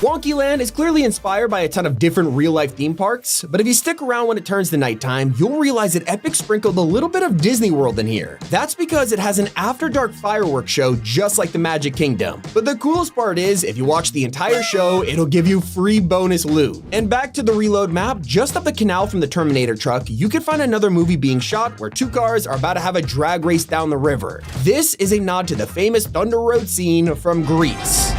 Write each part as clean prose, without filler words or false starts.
Wonkyland is clearly inspired by a ton of different real-life theme parks, but if you stick around when it turns to nighttime, you'll realize that Epic sprinkled a little bit of Disney World in here. That's because it has an after-dark fireworks show just like the Magic Kingdom. But the coolest part is, if you watch the entire show, it'll give you free bonus loot. And back to the reload map, just up the canal from the Terminator truck, you can find another movie being shot where two cars are about to have a drag race down the river. This is a nod to the famous Thunder Road scene from Grease.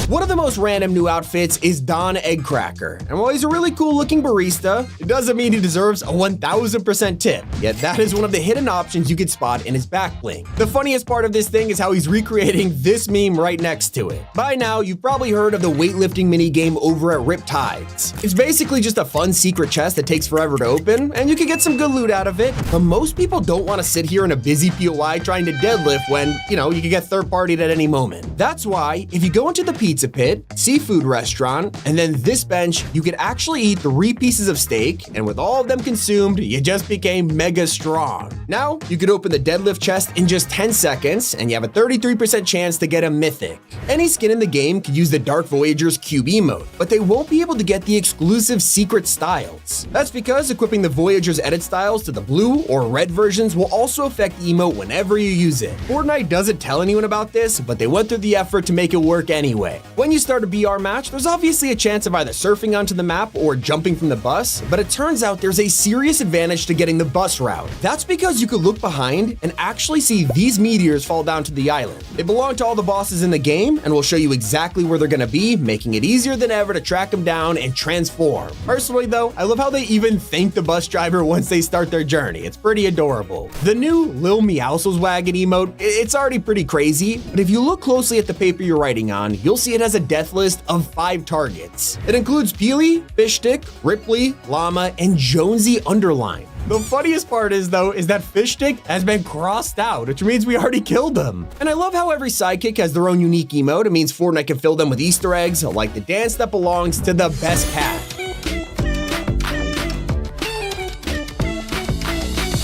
One of the most random new outfits is Don Eggcracker, and while he's a really cool looking barista, it doesn't mean he deserves a 1000% tip, yet that is one of the hidden options you could spot in his back bling. The funniest part of this thing is how he's recreating this meme right next to it. By now, you've probably heard of the weightlifting minigame over at Riptides. It's basically just a fun secret chest that takes forever to open, and you can get some good loot out of it, but most people don't want to sit here in a busy POI trying to deadlift when, you can get third-partied at any moment. That's why, if you go into the pizza pit, seafood restaurant, and then this bench, you could actually eat 3 pieces of steak, and with all of them consumed, you just became mega strong. Now, you could open the deadlift chest in just 10 seconds, and you have a 33% chance to get a mythic. Any skin in the game could use the Dark Voyager's cube emote, but they won't be able to get the exclusive secret styles. That's because equipping the Voyager's edit styles to the blue or red versions will also affect the emote whenever you use it. Fortnite doesn't tell anyone about this, but they went through the effort to make it work anyway. When you start a BR match, there's obviously a chance of either surfing onto the map or jumping from the bus, but it turns out there's a serious advantage to getting the bus route. That's because you could look behind and actually see these meteors fall down to the island. They belong to all the bosses in the game and will show you exactly where they're gonna be, making it easier than ever to track them down and transform. Personally though, I love how they even thank the bus driver once they start their journey. It's pretty adorable. The new Lil Meowscles Wagon emote, it's already pretty crazy, but if you look closely at the paper you're writing on, you'll see it has a death list of 5 targets. It includes Peely, Fishstick, Ripley, Llama, and Jonesy Underline. The funniest part is that Fishstick has been crossed out, which means we already killed them. And I love how every sidekick has their own unique emote. It means Fortnite can fill them with Easter eggs, like the dance that belongs to the best cat.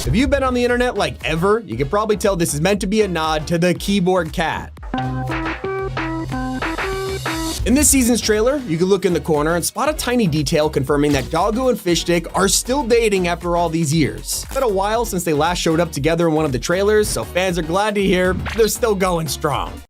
If you've been on the internet like ever, you can probably tell this is meant to be a nod to the keyboard cat. In this season's trailer, you can look in the corner and spot a tiny detail confirming that Doggo and Fishstick are still dating after all these years. It's been a while since they last showed up together in one of the trailers, so fans are glad to hear they're still going strong.